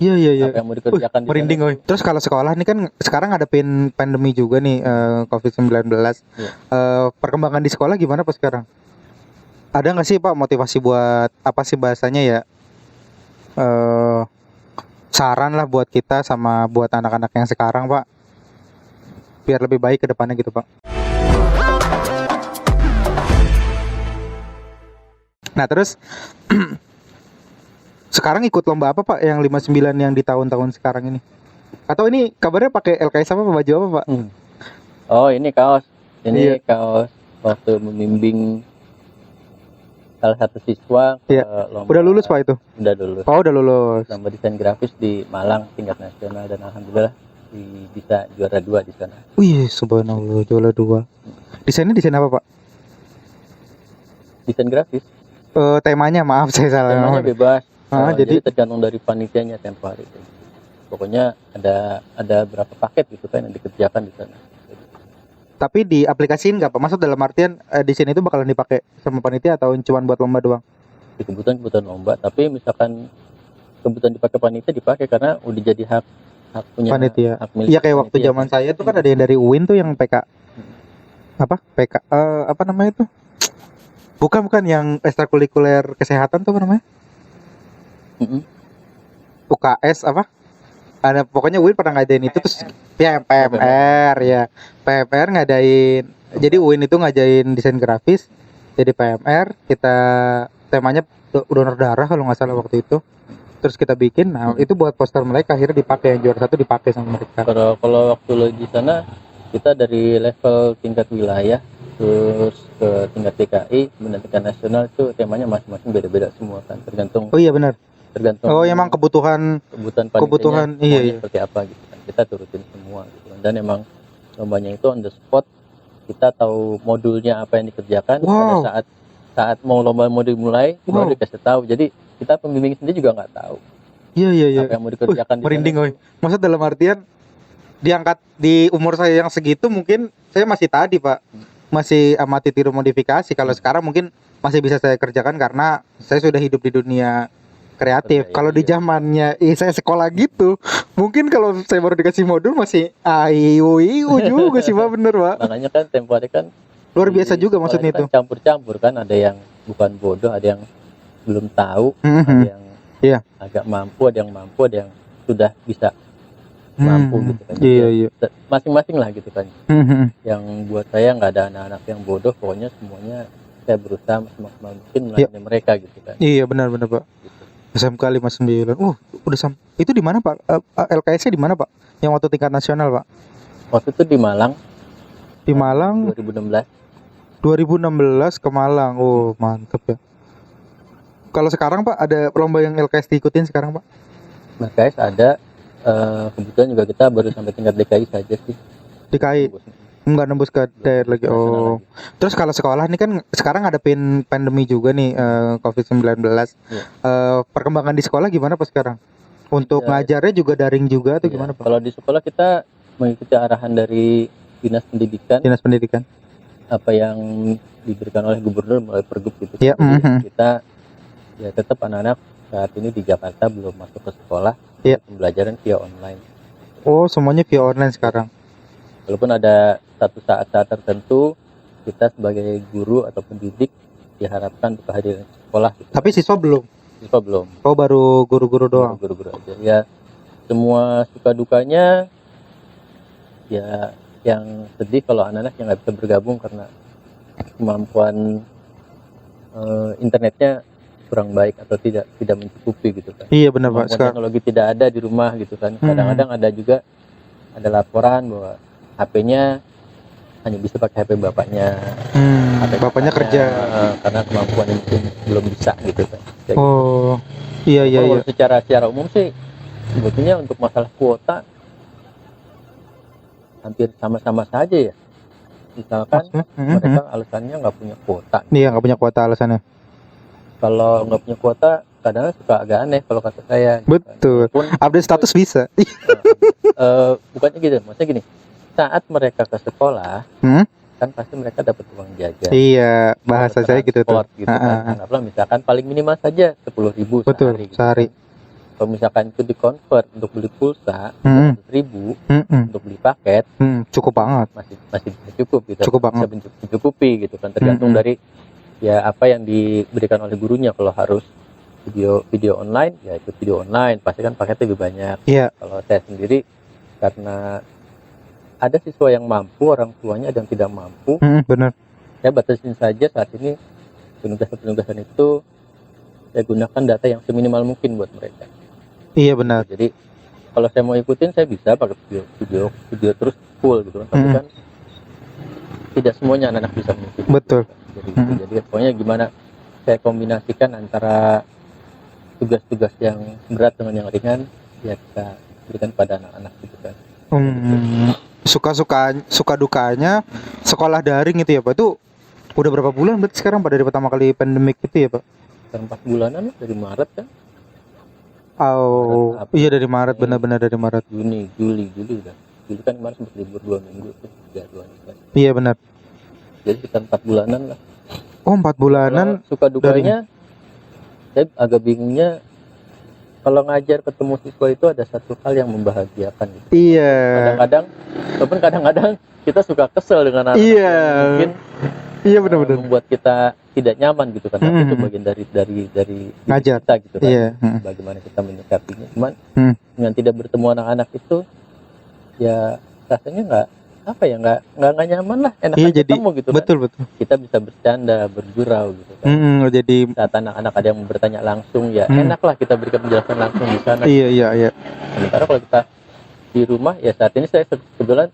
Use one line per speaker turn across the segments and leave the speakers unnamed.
Iya iya iya.
Apa yang mau dikerjakan di
Merinding
sana.
oi. Terus kalau sekolah nih kan sekarang ada pandemi juga nih COVID-19.
Iya.
Perkembangan di sekolah gimana Pak sekarang? Ada nggak sih Pak motivasi buat apa sih bahasanya ya? eh Saran lah buat kita sama buat anak-anak yang sekarang Pak, biar lebih baik ke depannya gitu Pak. Nah terus sekarang ikut lomba apa Pak yang 59 yang di tahun-tahun sekarang ini? Atau ini kabarnya pakai LKS apa baju apa Pak?
Oh ini kaos. Ini
Iya.
kaos waktu membimbing salah satu siswa ke
Iya.
lomba.
Udah lulus Pak itu?
Udah lulus.
Oh udah lulus.
Lomba desain grafis di Malang tingkat nasional dan alhamdulillah bisa juara 2 di sana.
Wih subhanallah juara 2. Desainnya desain apa Pak?
Desain grafis.
Temanya maaf saya salah.
Temanya bebas.
Jadi
tergantung dari panitianya tempo hari itu. Pokoknya ada berapa paket gitu kan yang dikerjakan di sana.
tapi diaplikasiin nggak Pak? Maksud dalam artian desain itu bakalan dipakai sama panitia atau cuma buat lomba doang?
Di kebutuhan lomba, tapi misalkan kebutuhan dipakai panitia dipakai karena udah jadi hak punya
Panitia.
hak milik
Iya kayak waktu
panitia.
zaman saya tuh kan ada yang dari UIN tuh yang PK apa? PK apa namanya tuh? Bukan yang ekstrakurikuler kesehatan tuh apa namanya?
Mm-mm.
UKS apa? Ada pokoknya UIN pernah ngadain itu terus ya PMR ya. PMR ngadain. Jadi UIN itu ngadain desain grafis. Jadi PMR kita temanya donor darah kalau nggak salah waktu itu. Terus kita bikin, nah itu buat poster mereka akhirnya dipakai, yang juara 1 dipakai sama mereka.
Kalau waktu lo di sana kita dari level tingkat wilayah terus ke tingkat DKI kemudian tingkat nasional itu temanya masing-masing beda-beda semua kan tergantung.
Oh iya benar.
Tergantung.
Oh emang kebutuhan
panitianya
iya.
Seperti apa gitu kan. Kita turutin semua gitu kan. Dan emang lombanya itu on the spot. Kita tahu modulnya apa yang dikerjakan.
Wow.
Pada saat mau lomba modul mulai baru dikasih tahu. Jadi kita pembimbing sendiri juga nggak tahu.
Iya.
Apa yang mau dikerjakan di
merinding
sana.
oi. Maksud dalam artian diangkat di umur saya yang segitu mungkin saya masih tadi Pak. Masih amati tiru modifikasi. Kalau sekarang mungkin masih bisa saya kerjakan karena saya sudah hidup di dunia kreatif. Kalau di zamannya saya sekolah gitu, mungkin kalau saya baru dikasih modul masih ayu juga sih Pak, bener Pak.
Makanya kan tempo hari kan
luar biasa juga maksudnya itu.
Kan campur-campur kan, ada yang bukan bodoh, ada yang belum tahu, ada yang agak mampu, ada yang sudah bisa mampu gitu kan.
Iya.
Masing-masing lah gitu kan. Yang buat saya nggak ada anak-anak yang bodoh, pokoknya semuanya saya berusaha semaksimal mungkin melayani mereka gitu kan.
Iya benar Pak. Gitu. SMK 59. Udah itu di mana Pak? LKS-nya di mana Pak? Yang waktu tingkat nasional Pak?
Waktu itu di Malang.
Di Malang 2016 ke Malang. Oh, mantap ya. Kalau sekarang Pak ada lomba yang LKS diikutin sekarang Pak?
LKS ada, kebetulan juga kita baru sampai tingkat DKI saja sih.
DKI? Enggak nembus ke daerah lagi. Oh. Terus kalau sekolah ini kan sekarang ada pandemi juga nih COVID-19. Perkembangan di sekolah gimana Pak sekarang? Untuk ngajarnya juga daring juga atau gimana Pak?
Kalau di sekolah kita mengikuti arahan dari Dinas Pendidikan. Apa yang diberikan oleh gubernur melalui pergub gitu.
Yeah.
Kita ya tetap anak-anak saat ini di Jakarta belum masuk ke sekolah. Pembelajaran via online.
Oh, semuanya via online sekarang.
Walaupun ada satu saat-saat tertentu kita sebagai guru atau pendidik diharapkan untuk kehadiran sekolah gitu.
Tapi siswa belum.
Oh,
baru guru-guru doang.
Guru-guru aja. Ya semua suka dukanya ya. Yang sedih kalau anak-anak yang nggak bisa bergabung karena kemampuan internetnya kurang baik atau tidak mencukupi gitu kan.
Iya benar Pak.
Teknologi tidak ada di rumah gitu kan. Kadang-kadang ada laporan bahwa HP-nya hanya bisa pakai HP bapaknya.
HP bapaknya kerja
karena kemampuannya mungkin belum bisa gitu kan.
Oh. Iya.
Secara umum sih sebetulnya untuk masalah kuota hampir sama-sama saja ya. Misalkan mereka alasannya nggak punya kuota.
Iya nggak punya kuota alasannya.
Kalau nggak punya kuota kadang suka agak aneh kalau kata saya.
Betul. Gitu kan. Update status bisa.
Bukannya gitu, maksudnya gini. Saat mereka ke sekolah, kan pasti mereka dapat uang jajan.
Iya, bahasa saya gitu tuh.
Gitu kan. Misalkan paling minimal saja 10.000
sehari.
kalau misalkan itu di-convert untuk beli pulsa
Hmm.
100.000
Mm-mm.
untuk beli paket
Cukup banget.
masih bisa cukup gitu,
Cukup
bisa
banget.
mencukupi gitu kan, tergantung
Mm-mm.
dari ya apa yang diberikan oleh gurunya. Kalau harus video online ya itu video online, pasti kan paketnya lebih banyak.
Iya.
Kalau saya sendiri, karena ada siswa yang mampu, orang tuanya ada yang tidak mampu,
Bener.
saya batasin saja saat ini penugasan itu saya gunakan data yang seminimal mungkin buat mereka.
Iya benar.
Jadi kalau saya mau ikutin saya bisa pakai video terus full gitu kan, tapi kan tidak semuanya anak-anak bisa mengikuti.
Betul.
Jadi pokoknya gimana saya kombinasikan antara tugas-tugas yang berat dengan yang ringan, ya kita berikan pada anak-anak gitu kan.
Suka dukanya sekolah daring itu ya Pak, itu udah berapa bulan berarti sekarang Pak dari pertama kali pandemik itu ya Pak?
Sekarang 4 bulanan dari Maret kan.
Oh
Maret,
iya dari Maret, benar-benar dari Maret.
Juni, Juli udah. Juli kan kemarin sempat libur 2 minggu tuh, 3 kan.
Iya benar.
Jadi sekitar 4 bulanan lah.
Oh 4 bulanan.
Kalau suka dukanya saya agak bingungnya, kalau ngajar ketemu siswa itu ada satu hal yang membahagiakan gitu.
Iya.
Kadang-kadang kita suka kesel dengan anak
Iya.
yang mungkin
benar-benar
membuat kita tidak nyaman gitu kan. Tapi itu bagian dari diri
ngajar
kita gitu kan.
Iya.
Bagaimana kita menyikapinya. Cuman
Hmm.
dengan tidak bertemu anak-anak itu ya rasanya nggak nyaman lah, enak
Iya jadi
ketemu gitu kan.
betul.
Kita bisa bercanda, bergurau gitu kan.
Jadi
Saat anak-anak ada yang bertanya langsung ya enak lah kita berikan penjelasan langsung di sana.
iya.
Sementara kalau kita di rumah ya saat ini saya kebetulan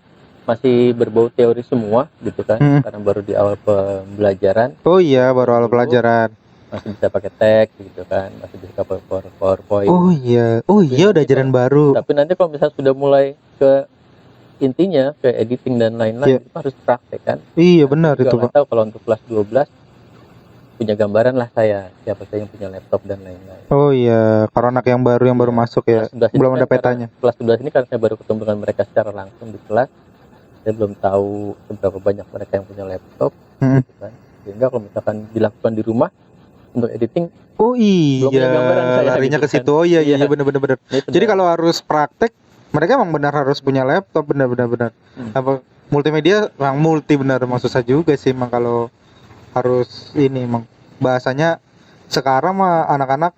masih berbau teori semua gitu kan, karena baru di awal pembelajaran.
Oh iya baru awal pelajaran.
Masih bisa pakai teks gitu kan, masih bisa pakai PowerPoint.
Oh iya udah ajaran baru.
Tapi nanti kalau misalnya sudah mulai ke intinya, ke editing dan lain-lain, itu harus praktek kan.
Iya benar itu Pak.
Tahu kalau untuk kelas 12 punya gambaran lah saya siapa saya yang punya laptop dan lain-lain.
Oh iya, karena anak yang baru masuk ya, belum ada petanya.
Kelas 11 ini karena saya baru ketemu dengan mereka secara langsung di kelas, saya belum tahu seberapa banyak mereka yang punya laptop, gitu kan. Sehingga kalau misalkan dilakukan di rumah untuk editing,
oh
belum punya gambaran
iya,
saya,
larinya
gitu
ke situ.
kan.
Oh iya benar.
Itu
Jadi kalau harus praktek, mereka emang benar harus punya laptop, benar. Apa multimedia, emang multi benar, maksud saya juga sih emang kalau harus ini emang bahasanya sekarang mah anak-anak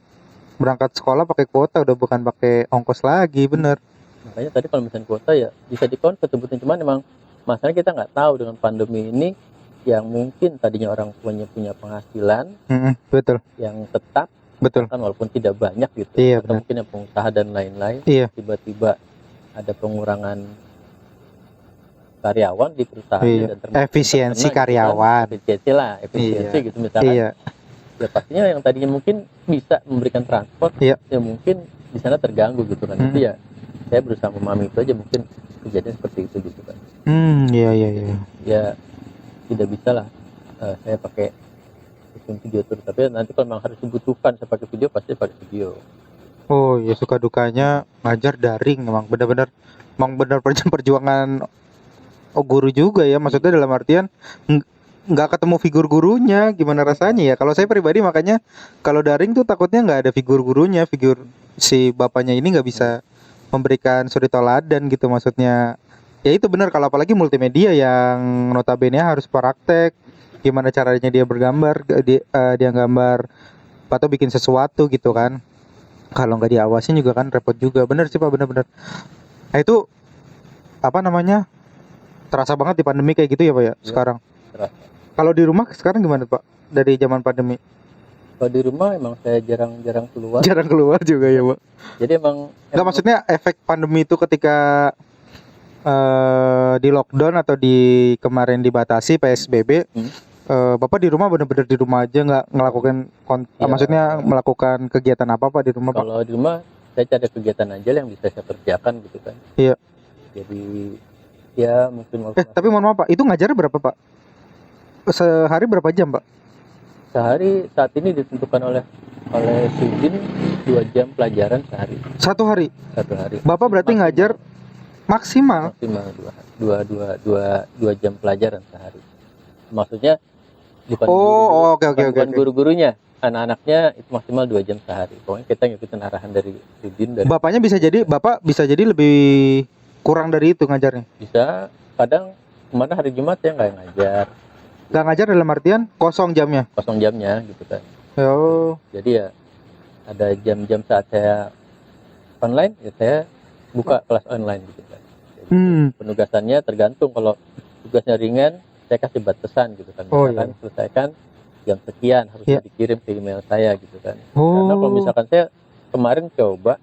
berangkat sekolah pakai kuota, udah bukan pakai ongkos lagi, bener.
Makanya tadi kalau misalnya kuota ya bisa dikonvert sebutnya, cuman memang masalahnya kita nggak tahu dengan pandemi ini yang mungkin tadinya orang tuanya punya penghasilan
Betul
yang tetap, kan walaupun tidak banyak gitu,
Iya,
atau mungkin yang pengusaha dan lain-lain,
Iya.
tiba-tiba ada pengurangan karyawan di perusahaan
Iya.
dan termasuk
Efisiensi
terkena,
karyawan.
gitu kan. Efisiensi
Iya.
gitu misalkan.
Iya.
Ya pastinya yang tadinya mungkin bisa memberikan transport,
Iya.
ya mungkin di sana terganggu gitu kan. Itu ya saya berusaha memahami itu aja, mungkin kejadian seperti itu gitu kan.
Iya.
Ya tidak bisa lah saya pakai sistem video terus, tapi nanti kalau memang harus dibutuhkan saya pakai video, pasti pakai video.
Oh ya, suka dukanya ngajar daring emang benar perjuangan guru juga ya, maksudnya dalam artian nggak ketemu figur gurunya, gimana rasanya ya. Kalau saya pribadi makanya kalau daring tuh takutnya nggak ada figur gurunya, figur si bapaknya ini nggak bisa memberikan suri toladan gitu, maksudnya ya itu benar. Kalau apalagi multimedia yang notabene harus praktek, gimana caranya dia bergambar, dia gambar atau bikin sesuatu gitu kan, kalau nggak diawasin juga kan repot juga. Bener sih Pak, bener. Nah itu apa namanya, terasa banget di pandemi kayak gitu ya Pak ya, sekarang.
Terasa.
Kalau di rumah sekarang gimana Pak dari zaman pandemi?
Kalau di rumah emang saya jarang keluar.
Jarang keluar juga ya Pak.
Jadi emang
nggak, maksudnya efek pandemi itu ketika di lockdown atau di kemarin dibatasi PSBB, Bapak di rumah benar-benar di rumah aja, nggak ngelakukan maksudnya melakukan kegiatan apa Pak di rumah Pak?
Kalau di rumah saya cari kegiatan aja yang bisa saya kerjakan gitu kan.
Iya.
Jadi ya mungkin
tapi mohon maaf Pak, itu ngajarnya berapa Pak? Sehari berapa jam Pak?
Sehari saat ini ditentukan oleh Sudin 2 jam pelajaran sehari.
Satu hari?
Satu hari.
Bapak berarti ngajar maksimal
2 jam pelajaran sehari. Maksudnya bukan
oke.
guru-gurunya, anak-anaknya itu maksimal 2 jam sehari. Pokoknya kita ngikutin arahan dari Udin, dari
Bapak bisa jadi lebih kurang dari itu ngajarnya.
bisa. Kadang kemarin hari Jumat saya nggak ngajar,
Nggak ngajar dalam artian kosong jamnya.
kosong jamnya gitu kan.
Oh,
Jadi ya ada jam-jam saat saya online, ya saya buka kelas online gitu kan. Jadi penugasannya tergantung, kalau tugasnya ringan saya kasih batasan gitu kan.
Oh,
Misalkan selesaikan jam sekian harusnya dikirim ke email saya gitu kan.
Oh.
Karena kalau misalkan saya kemarin coba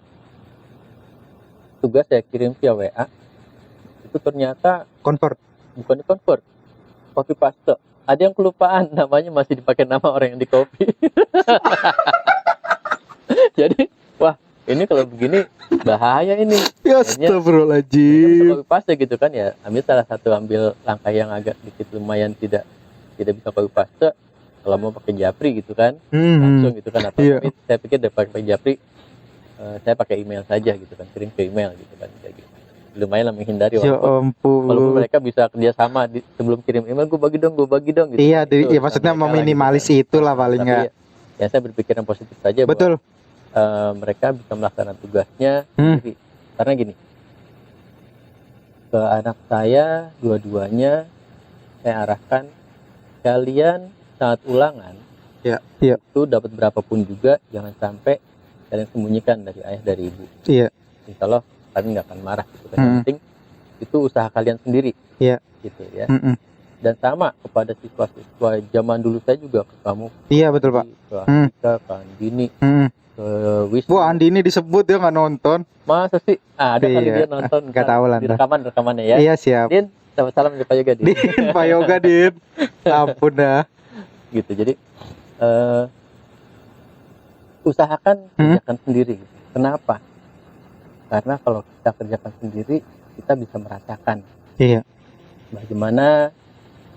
tugas saya kirim via WA, itu ternyata bukan di convert, copy paste. Ada yang kelupaan, namanya masih dipakai nama orang yang di copy. Jadi wah, ini kalau begini bahaya ini.
Ya
Akhirnya,
astagfirullahaladzim.
copy paste gitu kan ya. Ambil langkah yang agak sedikit lumayan tidak bisa copy paste. Kalau mau pakai Japri gitu kan, langsung gitu kan. Atau tapi saya pikir daripada pakai Japri, saya pakai email saja gitu kan, kirim ke email gitu kan. Kayak gitu. Lumayan lah menghindari,
Ya
walaupun
ampun.
mereka bisa kerjasama sebelum kirim email, gue bagi dong gitu.
Iya,
Itu
ya maksudnya
mereka lah
meminimalis
gitu kan.
itulah paling
Tapi
nggak.
ya saya berpikiran positif saja.
Betul.
Bahwa, mereka bisa melaksanakan tugasnya sendiri. Karena gini, ke anak saya dua-duanya saya arahkan, kalian saat ulangan itu dapat berapapun juga, jangan sampai kalian sembunyikan dari ayah dari ibu.
Iya.
Insya Allah kalian nggak akan marah gitu kan. Yang penting itu usaha kalian sendiri.
Iya.
Gitu ya. Dan sama kepada siswa-siswa zaman dulu saya juga, ke kamu.
Iya betul Pak.
Ke Andika, ke Andini, ke Wisnu.
Wah, Andini disebut dia nggak nonton.
Masa sih? Ada kali dia nonton.
Nggak tahu lah.
Di rekamannya ya.
Iya siap.
Din, salam dari Pak Yoga, Din.
Pak Yoga, Din. Ampun dah.
Gitu. Jadi usahakan kerjakan sendiri. Kenapa? Karena kalau kita kerjakan sendiri, kita bisa merasakan bagaimana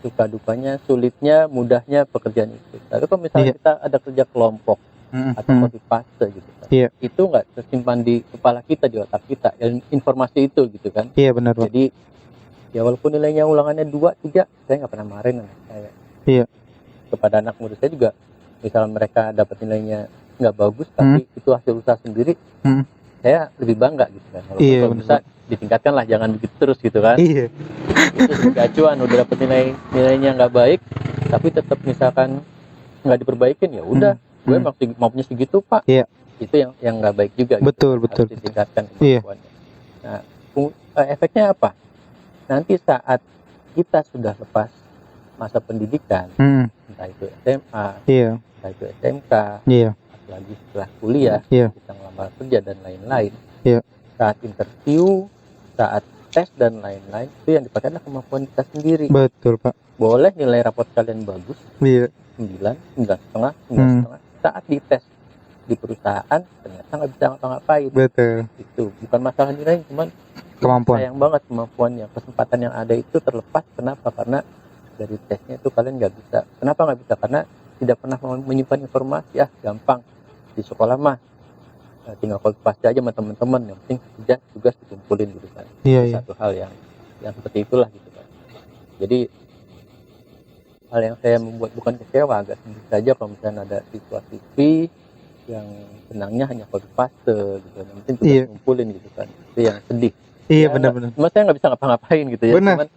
suka dukanya, sulitnya, mudahnya pekerjaan itu. Tapi kalau misalnya kita ada kerja kelompok atau copy paste gitu kan, itu nggak tersimpan di kepala kita, di otak kita, informasi itu gitu kan.
Iya benar.
Jadi ya walaupun nilainya ulangannya 2, 3, saya nggak pernah marahin anak saya. Kepada anak murid saya juga, misalnya mereka dapat nilainya nggak bagus, tapi itu hasil usaha sendiri, saya lebih bangga gitu kan. Kalau bisa ditingkatkan lah, jangan begitu terus gitu kan. Itu sebagai acuan, udah dapat nilainya nggak baik, tapi tetap misalkan nggak diperbaikin, ya udah, gue maunya segitu Pak. Itu yang nggak baik juga.
Betul.
Harus ditingkatkan kemampuannya. Nah, efeknya apa? Nanti saat kita sudah lepas masa pendidikan, entah itu SMA, entah itu SMK, lagi setelah kuliah, kita ngelamar kerja dan lain-lain. Saat interview, saat tes dan lain-lain, itu yang dipakai adalah kemampuan kita sendiri.
Betul Pak.
Boleh nilai raport kalian bagus, 9, 9,5, 9,5. Saat dites di perusahaan ternyata nggak bisa ngapa-ngapain.
Betul.
Itu bukan masalah nilai, cuman
kemampuan.
sayang banget kemampuannya, kesempatan yang ada itu terlepas. Kenapa? Karena dari tesnya itu kalian nggak bisa. Kenapa nggak bisa? Karena tidak pernah menyimpan informasi. Gampang di sekolah mah tinggal copy paste aja sama teman-teman, yang penting kerja tugas dikumpulin gitu kan. Satu hal yang seperti itulah gitu kan. Jadi hal yang saya membuat bukan kecewa, agak sedih saja kalau misalnya ada siswa-siswi yang senangnya hanya copy paste gitu kan, yang penting tugas kumpulin gitu kan. Itu yang sedih.
Benar-benar.
Cuma saya nggak bisa ngapa-ngapain gitu ya. Cuman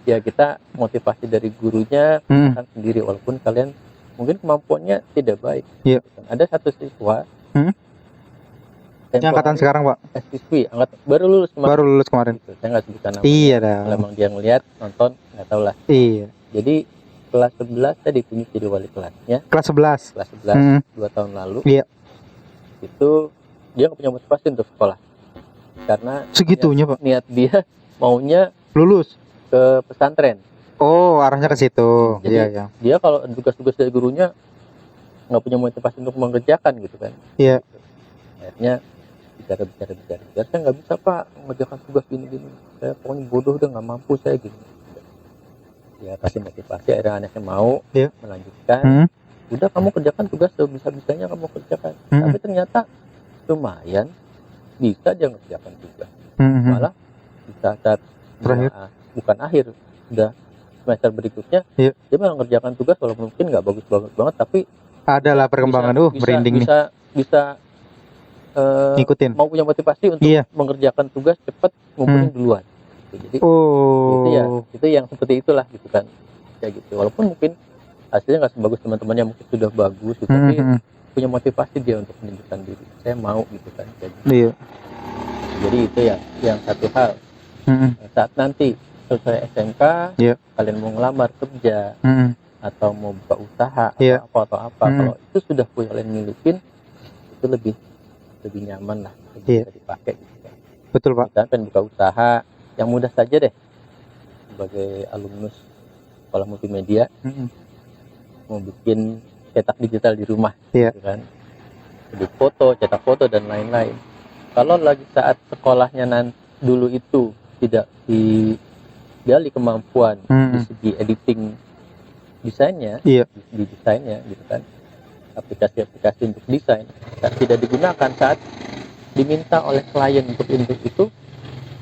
ya kita motivasi dari gurunya kan sendiri, walaupun kalian mungkin kemampuannya tidak baik. Gitu kan. Ada satu siswa
yang angkatan sekarang Pak,
siswi baru lulus kemarin. Gitu. Saya nggak sebutkan namanya.
Iya dah.
Kalau emang dia ngeliat nonton, nggak tahu lah. Jadi kelas 11 saya ditunjuk jadi wali kelasnya. Kelas 11 2 tahun lalu. Itu dia nggak punya motivasi untuk sekolah, karena
segitunya Pak,
niat dia maunya
lulus
ke pesantren.
Arahnya ke situ.
Jadi dia kalau tugas-tugas dari gurunya nggak punya motivasi untuk mengerjakan gitu kan. Akhirnya bicara, saya nggak bisa Pak mengerjakan tugas gini, saya pokoknya bodoh, udah nggak mampu saya gini. Ya kasih motivasi, akhirnya anaknya mau melanjutkan. Udah, kamu kerjakan tugas sebisa-bisanya kamu kerjakan. Tapi ternyata lumayan bisa dia ngerjakan tugas. Malah bisa saat bukan akhir, sudah semester berikutnya dia malah ngerjakan tugas walaupun mungkin nggak bagus banget, tapi
Ada lah perkembangan, merinding nih.
Bisa
Ngikutin.
mau punya motivasi untuk
Iya.
mengerjakan tugas cepat, ngumpulin duluan. Jadi itu yang seperti itulah gitu kan, kayak gitu. Walaupun mungkin hasilnya nggak sebagus teman-teman yang mungkin sudah bagus gitu, tapi punya motivasi dia untuk menunjukkan diri, saya mau gitu kan, kayak gitu.
Iya.
Jadi itu yang satu hal. Saat nanti selesai SMK, kalian mau ngelamar kerja atau mau buka usaha atau apa, kalau itu sudah kalian milikin, itu lebih nyaman lah, bisa dipakai gitu kan.
Betul Pak.
Kita pengen buka usaha yang mudah saja deh, sebagai alumnus sekolah multimedia, mau bikin cetak digital di rumah, gitu kan, edit foto, cetak foto dan lain-lain. Kalau lagi saat sekolahnya dulu itu tidak digali kemampuan di segi editing desainnya, di desainnya gitu kan, aplikasi-aplikasi untuk desain tidak digunakan saat diminta oleh klien untuk itu,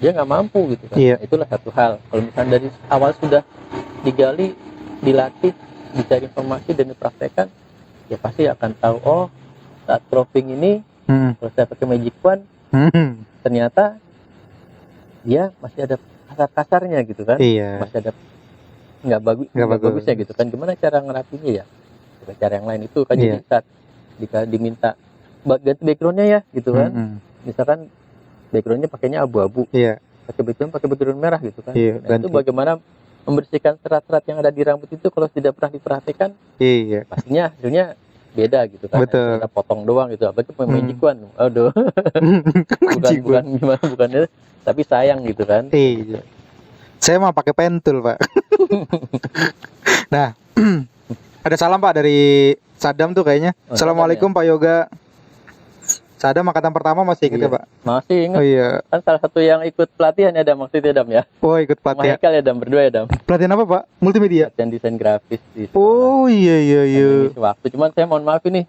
dia nggak mampu gitu kan. Itulah satu hal. Kalau misalnya dari awal sudah digali, dilatih, dicari informasi dan dipraktekkan, ya pasti akan tahu, oh saat cropping ini kalau saya pakai Magic Wand, ternyata dia masih ada kasar-kasarnya gitu kan, masih ada nggak bagusnya gitu kan. Gimana cara ngerapinya ya? Cara yang lain itu kan. Jadi saat diminta ganti backgroundnya ya gitu kan, misalkan backgroundnya pakainya abu-abu, pakai background merah gitu kan. Nah, itu bagaimana membersihkan serat-serat yang ada di rambut itu kalau tidak pernah diperhatikan, pastinya hasilnya beda gitu kan. Kita potong doang gitu, apa itu Magic Wand, aduh. bukan tapi sayang gitu kan.
Saya mah pakai pentul Pak. Nah, ada salam Pak dari Sadam tuh kayaknya. Assalamualaikum Pak Yoga. Sadam angkatan pertama masih ingat ya Pak?
Masih ingat.
Oh iya.
Kan salah satu yang ikut pelatihan ya Dam, waktu itu Dam ya.
Oh ikut pelatihan.
Mahikal ya Dam, berdua ya Dam.
Pelatihan apa Pak? Multimedia?
Pelatihan desain grafis di
Oh iya.
Waktu cuman saya mohon maaf ini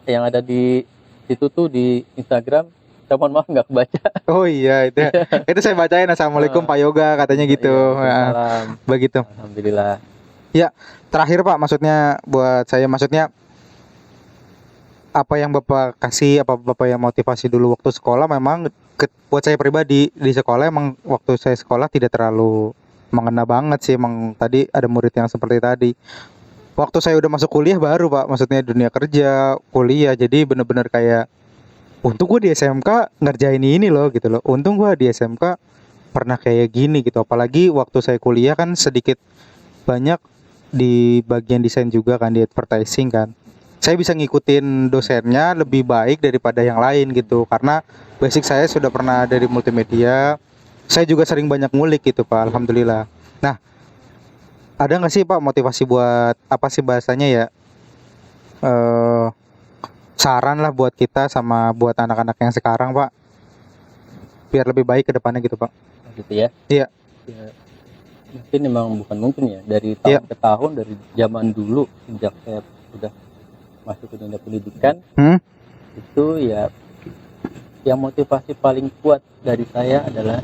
yang ada di situ tuh di Instagram, saya mohon maaf nggak kebaca.
Oh iya itu. Itu saya bacain. Assalamualaikum Pak Yoga katanya gitu.
Salam.
Begitu.
Alhamdulillah.
Ya, terakhir Pak, maksudnya buat saya, apa yang Bapak kasih, apa Bapak yang motivasi dulu waktu sekolah, memang buat saya pribadi di sekolah emang waktu saya sekolah tidak terlalu mengena banget sih. Emang tadi ada murid yang seperti tadi. Waktu saya udah masuk kuliah baru Pak, maksudnya dunia kerja, kuliah, jadi bener-bener kayak untung gue di SMK ngerjain ini loh gitu loh. Untung gue di SMK pernah kayak gini gitu. Apalagi waktu saya kuliah kan sedikit banyak di bagian desain juga kan, di advertising kan. Saya bisa ngikutin dosennya lebih baik daripada yang lain gitu, karena basic saya sudah pernah dari multimedia. Saya juga sering banyak ngulik gitu Pak, alhamdulillah. Nah, ada nggak sih Pak motivasi buat apa sih bahasanya ya, saran lah buat kita sama buat anak-anak yang sekarang Pak, biar lebih baik ke depannya gitu Pak?
Gitu ya.
Iya.
Mungkin memang bukan mungkin ya, dari tahun ke tahun, dari zaman dulu sejak saya sudah masuk ke dunia pendidikan, itu ya yang motivasi paling kuat dari saya adalah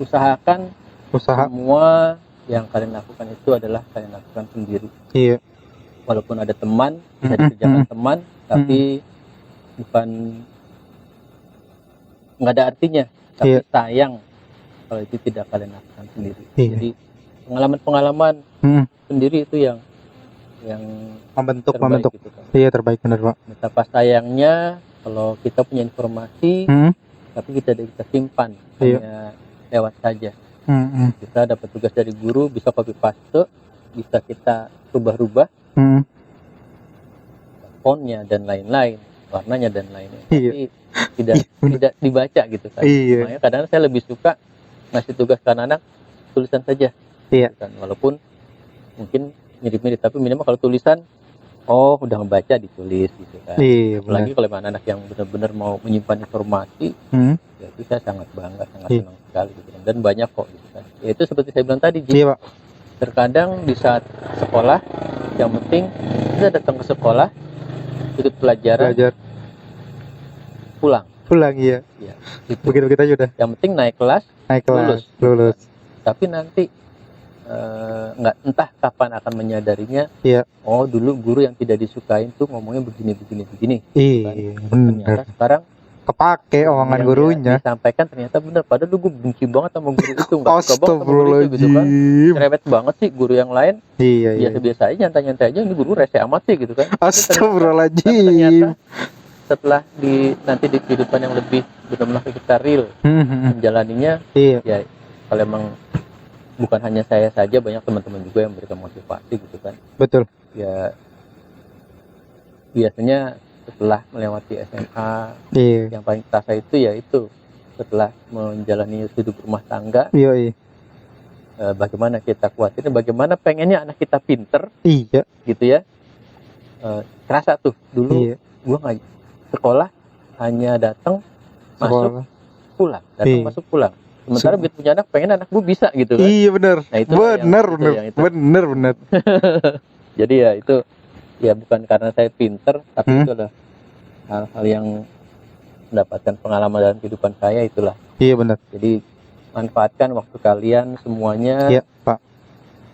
usahakan semua yang kalian lakukan itu adalah kalian lakukan sendiri. Iya. Walaupun ada teman, bisa dikerjakan teman, tapi bukan, nggak ada artinya, tapi sayang kalau itu tidak kalian lakukan sendiri. Jadi pengalaman-pengalaman sendiri itu yang
membentuk
gitu kan.
Iya, terbaik, benar Pak.
Betapa sayangnya kalau kita punya informasi tapi kita simpan hanya lewat saja. Kita dapat tugas dari guru, bisa copy paste, bisa kita rubah-rubah fontnya dan lain-lain, warnanya dan lain-lain, tapi tidak dibaca gitu kan. Makanya kadang saya lebih suka ngasih tugas ke anak-anak tulisan saja, kan? Walaupun mungkin mirip-mirip, tapi minimal kalau tulisan, oh udah ngebaca, ditulis gitu kan. Apalagi kalau anak-anak yang benar-benar mau menyimpan informasi, ya itu saya sangat bangga, sangat senang sekali gitu kan. Dan banyak kok gitu kan. Ya itu seperti saya bilang tadi, Pak. Terkadang di saat sekolah, yang penting kita datang ke sekolah, ikut pelajaran, pulang iya. Gitu. Begitu kita sudah. Yang penting naik kelas, lulus. Tapi nanti nggak entah kapan akan menyadarinya.
Iya.
Oh, dulu guru yang tidak disukain tuh ngomongnya begini.
Iya,
Ternyata
bener.
sekarang
Kepake omongan
yang
gurunya.
disampaikan ternyata benar. Padahal dulu gue benci banget sama guru itu, nggak suka banget sama guru itu gitu kan.
Astagfirullahaladzim.
Cerewet banget sih guru yang lain.
Iya, iya.
Biasa-biasa aja, nyantai-nyantai aja. Ini guru rese amat sih gitu kan. Tapi
Astagfirullahaladzim.
setelah nanti di kehidupan yang lebih benar-benar kita real menjalaninya,
Iya.
ya kalau emang bukan hanya saya saja, banyak teman-teman juga yang memberikan motivasi gitu kan.
Betul.
Ya biasanya setelah melewati SMA,
Iya.
yang paling terasa itu ya itu setelah menjalani hidup rumah tangga,
Iya.
bagaimana kita kuatin, bagaimana pengennya anak kita pinter
Iya.
gitu ya. Kerasa tuh dulu
Iya.
gua nggak sekolah, hanya datang masuk
Sekolah.
pulang, datang
Iya.
masuk pulang. Sementara begitu punya anak, pengen anak gua bisa gitu kan.
Iya bener.
Nah, itu
Bener,
yang-
bener.
yang itu.
Bener.
Jadi ya itu ya bukan karena saya pinter, tapi itu adalah hal-hal yang mendapatkan pengalaman dalam kehidupan saya, itulah.
Iya bener.
Jadi manfaatkan waktu kalian semuanya.
Iya, Pak.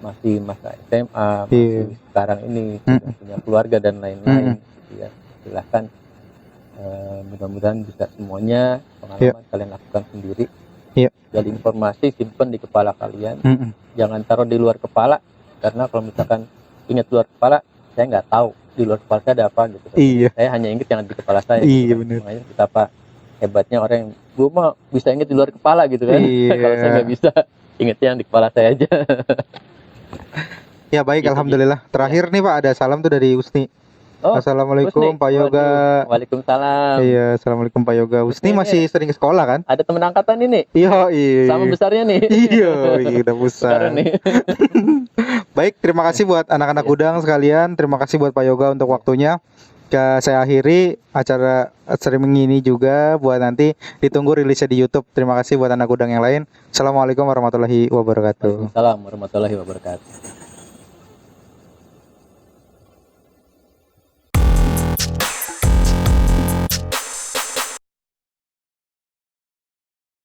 Masih masa SMA,
Iya.
masih sekarang ini sudah punya keluarga dan lain-lain gitu ya. Silahkan, mudah-mudahan bisa semuanya pengalaman kalian lakukan sendiri.
Iya.
Jadi informasi simpan di kepala kalian,
Mm-mm.
jangan taruh di luar kepala, karena kalau misalkan ingat luar kepala, saya nggak tahu di luar kepala saya ada apa gitu.
Iya.
Saya hanya ingat yang di kepala saya.
Iya,
gitu.
bener.
Makanya betapa hebatnya orang yang gue mah bisa ingat di luar kepala gitu kan.
Iya.
Kalau saya nggak bisa, ingatnya yang di kepala saya aja.
Ya baik,
Gitu,
alhamdulillah. Terakhir nih Pak, ada salam tuh dari Usni.
Oh,
Assalamualaikum
Husni.
Pak Yoga.
Waduh, waalaikumsalam.
Iya, assalamualaikum Pak Yoga. Usni
Usni
masih sering ke sekolah kan?
Ada teman angkatan ini,
Iya, iya.
sama besarnya nih.
Iya, udah besar.
Sekarang nih.
Baik, terima kasih buat anak-anak
Iya.
udang sekalian. Terima kasih buat Pak Yoga untuk waktunya. Saya akhiri acara streaming ini juga buat nanti ditunggu rilisnya di YouTube. Terima kasih buat anak udang yang lain. Assalamualaikum warahmatullahi wabarakatuh.
Waalaikumsalam warahmatullahi wabarakatuh.